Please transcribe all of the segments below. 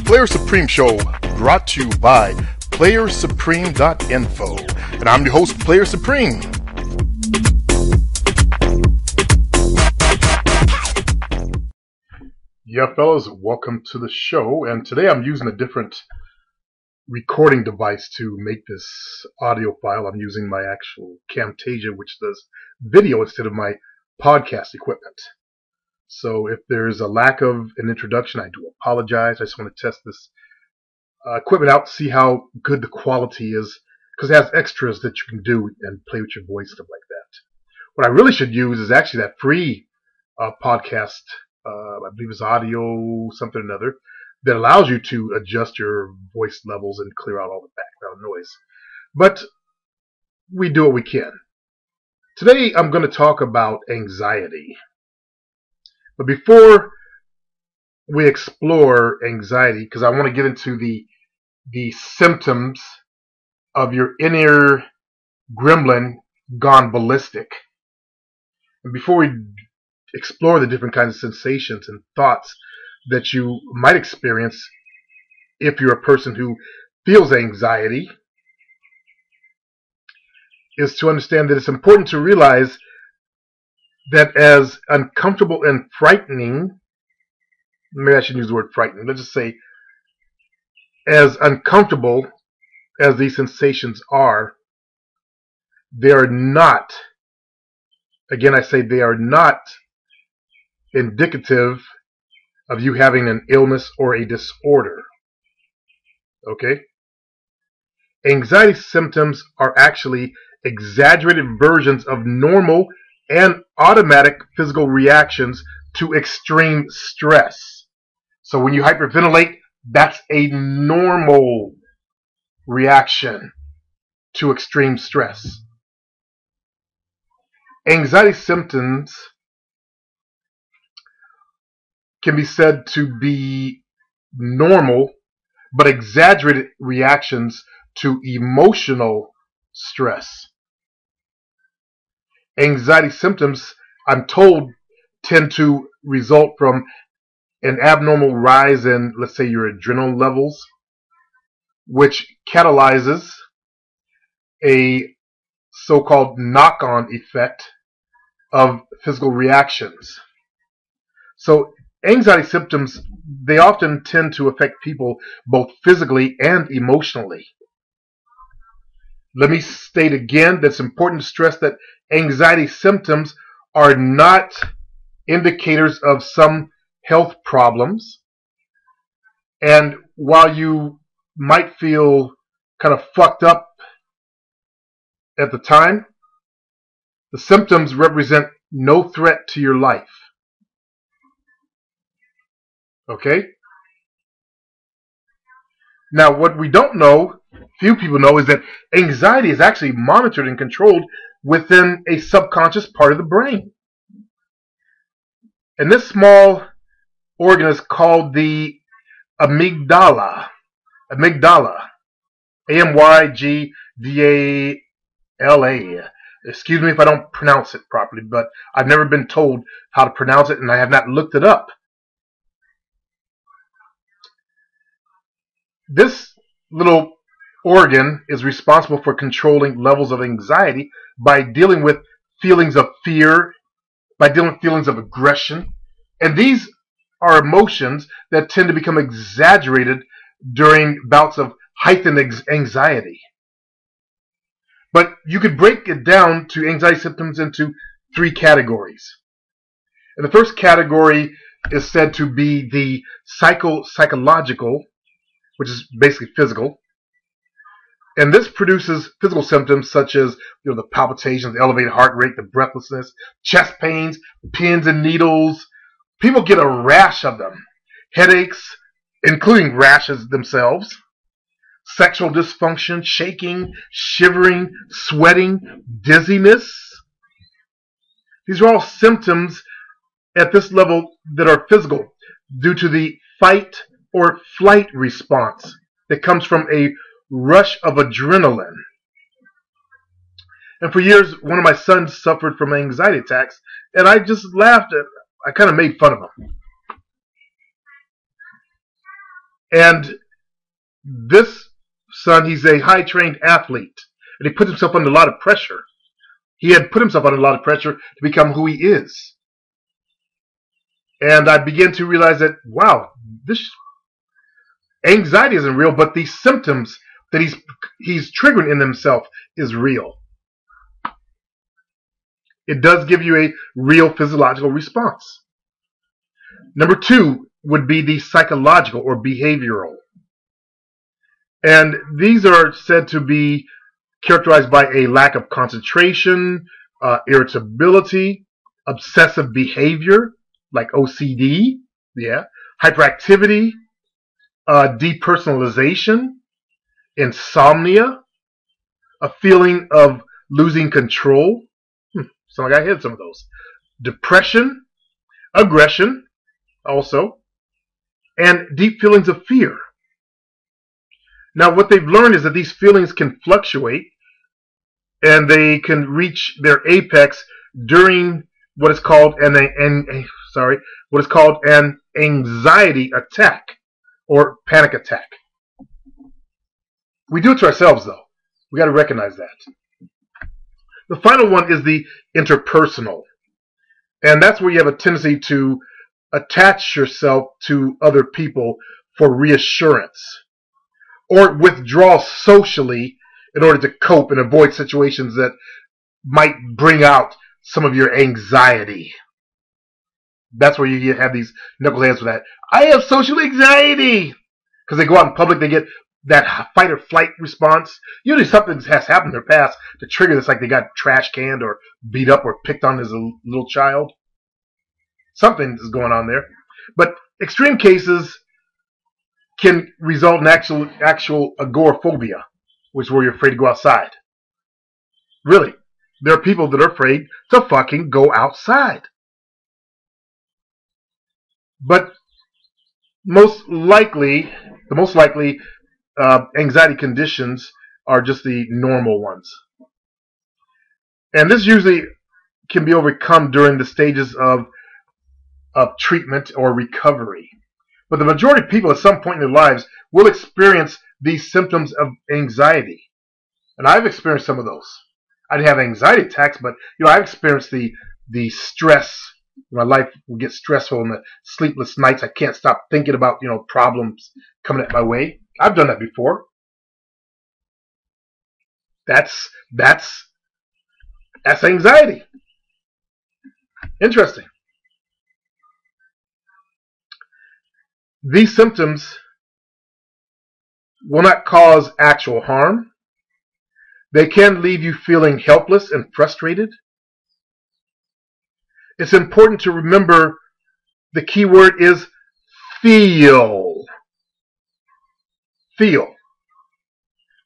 Player Supreme Show, brought to you by playersupreme.info. And I'm your host, Player Supreme. Yeah, fellas, welcome to the show. And today I'm using a different recording device to make this audio file. I'm using my actual Camtasia, which does video instead of my podcast equipment. So if there's a lack of an introduction, I do apologize. I just want to test this equipment out, see how good the quality is, because it has extras that you can do and play with your voice, stuff like that. What I really should use is actually that free podcast, I believe it's audio something or another, that allows you to adjust your voice levels and clear out all the background noise. But we do what we can. Today I'm going to talk about anxiety. But before we explore anxiety, because I want to get into the symptoms of your inner gremlin gone ballistic, and before we explore the different kinds of sensations and thoughts that you might experience if you're a person who feels anxiety, is to understand that it's important to realize that as uncomfortable and frightening, maybe I should use the word frightening, let's just say as uncomfortable as these sensations are, they are not, again I say they are not indicative of you having an illness or a disorder. Okay? Anxiety symptoms are actually exaggerated versions of normal and automatic physical reactions to extreme stress. So when you hyperventilate, that's a normal reaction to extreme stress. Anxiety symptoms can be said to be normal but exaggerated reactions to emotional stress. Anxiety symptoms, I'm told, tend to result from an abnormal rise in, let's say, your adrenaline levels, which catalyzes a so-called knock-on effect of physical reactions. So anxiety symptoms, they often tend to affect people both physically and emotionally. Let me state again that it's important to stress that anxiety symptoms are not indicators of some health problems. And while you might feel kind of fucked up at the time, the symptoms represent no threat to your life. Okay? Now, what we don't know, few people know, is that anxiety is actually monitored and controlled within a subconscious part of the brain. And this small organ is called the amygdala. Amygdala. A-M-Y-G-D-A-L-A. Excuse me if I don't pronounce it properly, but I've never been told how to pronounce it, and I have not looked it up. This little organ is responsible for controlling levels of anxiety by dealing with feelings of fear, by dealing with feelings of aggression. And these are emotions that tend to become exaggerated during bouts of heightened anxiety. But you could break it down to anxiety symptoms into three categories. And the first category is said to be the psychological, which is basically physical. And this produces physical symptoms such as the palpitations, the elevated heart rate, the breathlessness, chest pains, pins and needles. People get a rash of them. Headaches, including rashes themselves. Sexual dysfunction, shaking, shivering, sweating, dizziness. These are all symptoms at this level that are physical due to the fight or flight response that comes from a rush of adrenaline. And for years, one of my sons suffered from anxiety attacks, and I just laughed. I kind of made fun of him. And this son, he's a high-trained athlete, and he puts himself under a lot of pressure. He had put himself under a lot of pressure to become who he is. And I began to realize that, wow, this anxiety isn't real, but the symptoms that he's triggering in himself is real. It does give you a real physiological response. Number 2 would be the psychological or behavioral. And these are said to be characterized by a lack of concentration, irritability, obsessive behavior, like OCD, hyperactivity, depersonalization, insomnia, a feeling of losing control. So I hit some of those. Depression, aggression, also, and deep feelings of fear. Now, what they've learned is that these feelings can fluctuate, and they can reach their apex during what is called an anxiety attack or panic attack. We do it to ourselves, though. We got to recognize that. The final one is the interpersonal, and that's where you have a tendency to attach yourself to other people for reassurance, or withdraw socially in order to cope and avoid situations that might bring out some of your anxiety. That's where you have these knuckleheads with that. I have social anxiety. Because they go out in public, they get that fight or flight response. Usually something has happened in their past to trigger this, like they got trash canned or beat up or picked on as a little child. Something is going on there. But extreme cases can result in actual agoraphobia, which is where you're afraid to go outside. Really, there are people that are afraid to fucking go outside. But the most likely anxiety conditions are just the normal ones. And this usually can be overcome during the stages of treatment or recovery. But the majority of people at some point in their lives will experience these symptoms of anxiety. And I've experienced some of those. I didn't have anxiety attacks, but I've experienced the stress. My life will get stressful and the sleepless nights. I can't stop thinking about problems coming at my way. I've done that before. That's anxiety. Interesting. These symptoms will not cause actual harm. They can leave you feeling helpless and frustrated. It's important to remember the key word is feel. Feel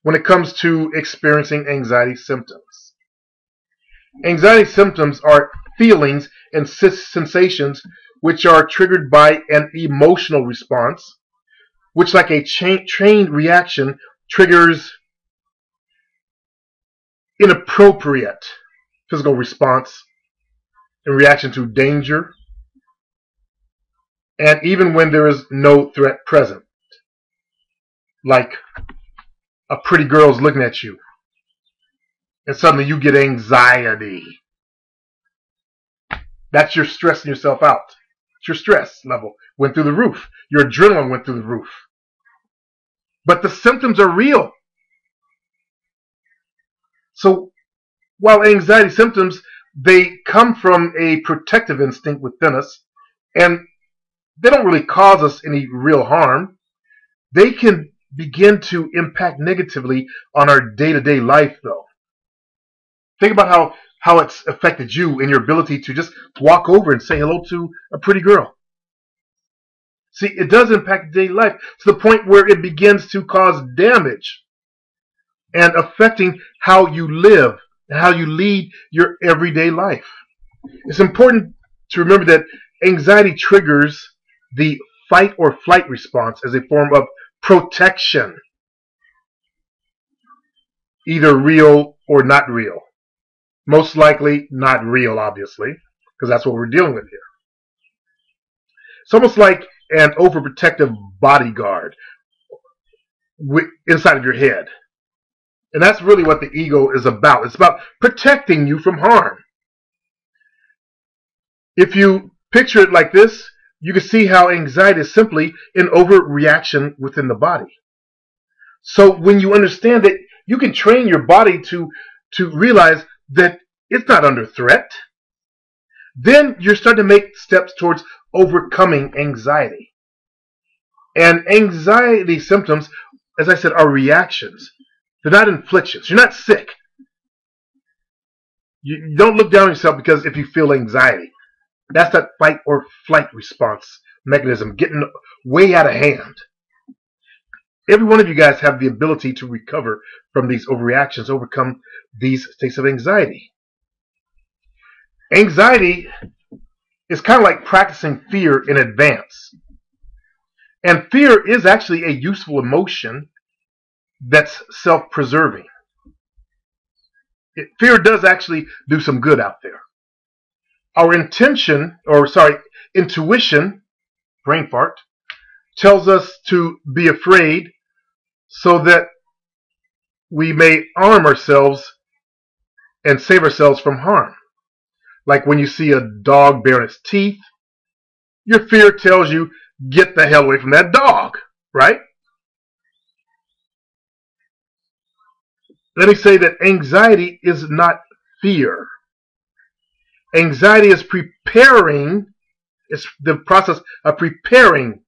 when it comes to experiencing anxiety symptoms. Anxiety symptoms are feelings and sensations which are triggered by an emotional response, which, like a chain reaction, triggers inappropriate physical response in reaction to danger, and even when there is no threat present. Like a pretty girl's looking at you, and suddenly you get anxiety. That's your stressing yourself out. Your stress level went through the roof. Your adrenaline went through the roof. But the symptoms are real. So while anxiety symptoms, they come from a protective instinct within us, and they don't really cause us any real harm. They can begin to impact negatively on our day-to-day life, though. Think about how it's affected you in your ability to just walk over and say hello to a pretty girl. See, it does impact daily life to the point where it begins to cause damage and affecting how you live and how you lead your everyday life. It's important to remember that anxiety triggers the fight or flight response as a form of protection, either real or not real. Most likely not real, obviously, because that's what we're dealing with here. It's almost like an overprotective bodyguard inside of your head. And that's really what the ego is about. It's about protecting you from harm. If you picture it like this, you can see how anxiety is simply an overreaction within the body. So when you understand it, you can train your body to realize that it's not under threat. Then you're starting to make steps towards overcoming anxiety. And anxiety symptoms, as I said, are reactions. They're not inflictions. You're not sick. You don't look down on yourself because if you feel anxiety. That's that fight or flight response mechanism getting way out of hand. Every one of you guys have the ability to recover from these overreactions, overcome these states of anxiety. Anxiety is kind of like practicing fear in advance. And fear is actually a useful emotion that's self-preserving. Fear does actually do some good out there. Our intuition, brain fart, tells us to be afraid so that we may arm ourselves and save ourselves from harm. Like when you see a dog baring its teeth, your fear tells you, get the hell away from that dog, right? Let me say that anxiety is not fear. Anxiety is preparing, it's the process of preparing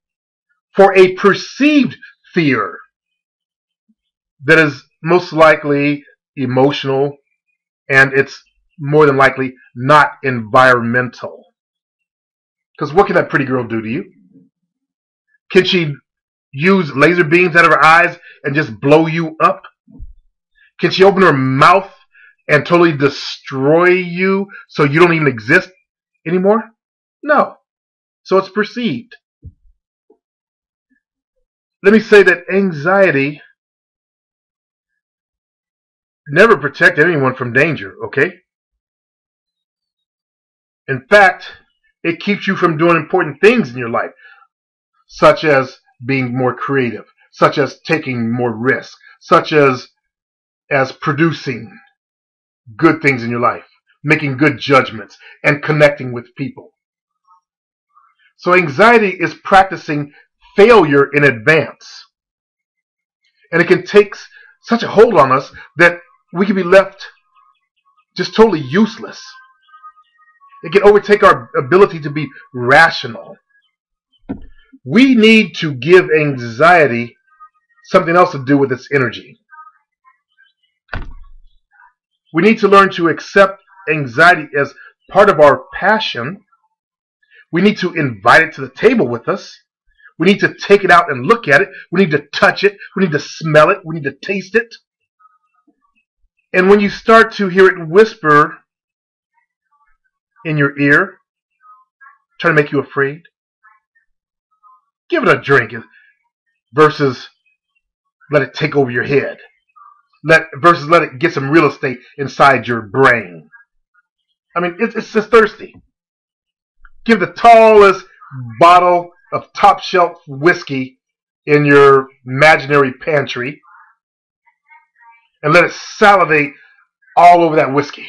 for a perceived fear that is most likely emotional, and it's more than likely not environmental. Because what can that pretty girl do to you? Can she use laser beams out of her eyes and just blow you up? Can she open her mouth and totally destroy you so you don't even exist anymore? No. So it's perceived. Let me say that anxiety never protects anyone from danger, okay? In fact, it keeps you from doing important things in your life, such as being more creative, such as taking more risks, such as producing good things in your life, making good judgments, and connecting with people. So anxiety is practicing failure in advance. And it can take such a hold on us that we can be left just totally useless. It can overtake our ability to be rational. We need to give anxiety something else to do with its energy. We need to learn to accept anxiety as part of our passion. We need to invite it to the table with us. We need to take it out and look at it. We need to touch it. We need to smell it. We need to taste it. And when you start to hear it whisper in your ear, trying to make you afraid, give it a drink versus let it take over your head. Versus let it get some real estate inside your brain. I mean, it's just thirsty. Give the tallest bottle of top shelf whiskey in your imaginary pantry and let it salivate all over that whiskey.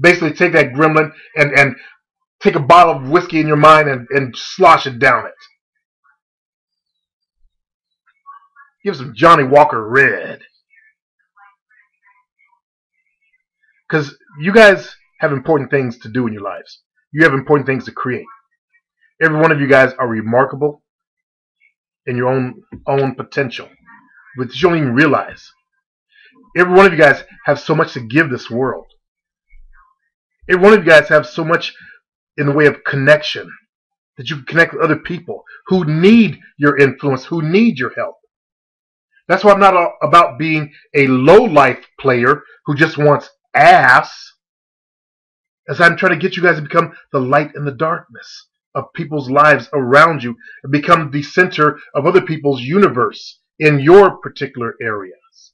Basically take that gremlin and take a bottle of whiskey in your mind and slosh it down it. Give some Johnny Walker Red. Because you guys have important things to do in your lives. You have important things to create. Every one of you guys are remarkable in your own potential, which you don't even realize. Every one of you guys have so much to give this world. Every one of you guys have so much in the way of connection, that you can connect with other people who need your influence, who need your help. That's why I'm not about being a low-life player who just wants ass, as I'm trying to get you guys to become the light in the darkness of people's lives around you and become the center of other people's universe in your particular areas.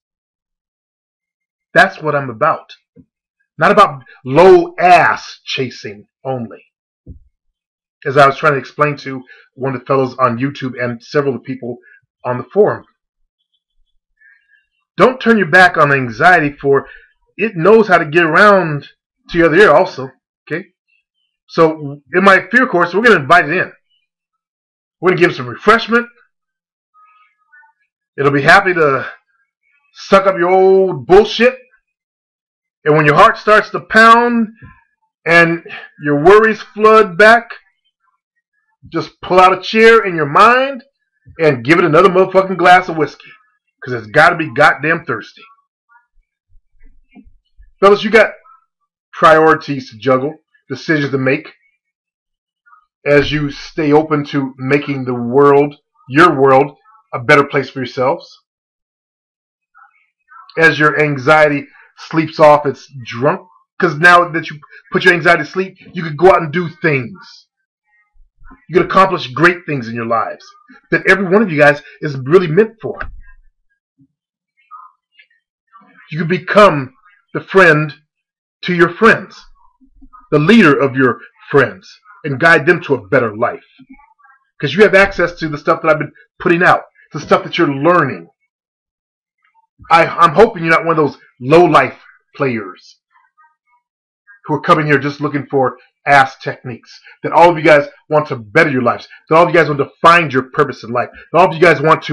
That's what I'm about. Not about low ass chasing only. As I was trying to explain to one of the fellows on YouTube and several of the people on the forum. Don't turn your back on anxiety, for it knows how to get around to your other ear also. Okay? So in my fear course, we're going to invite it in. We're going to give it some refreshment. It'll be happy to suck up your old bullshit. And when your heart starts to pound and your worries flood back, just pull out a chair in your mind and give it another motherfucking glass of whiskey. Because it's got to be goddamn thirsty. Fellas, you got priorities to juggle, decisions to make, as you stay open to making the world, your world, a better place for yourselves. As your anxiety sleeps off, it's drunk. Because now that you put your anxiety to sleep, you can go out and do things. You can accomplish great things in your lives that every one of you guys is really meant for. You can become the friend to your friends, the leader of your friends, and guide them to a better life. Because you have access to the stuff that I've been putting out, the stuff that you're learning. I'm hoping you're not one of those low-life players who are coming here just looking for ass techniques. That all of you guys want to better your lives. That all of you guys want to find your purpose in life. That all of you guys want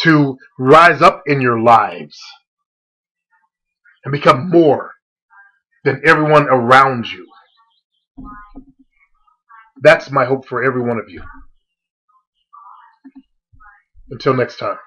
to rise up in your lives and become more than everyone around you. That's my hope for every one of you. Until next time.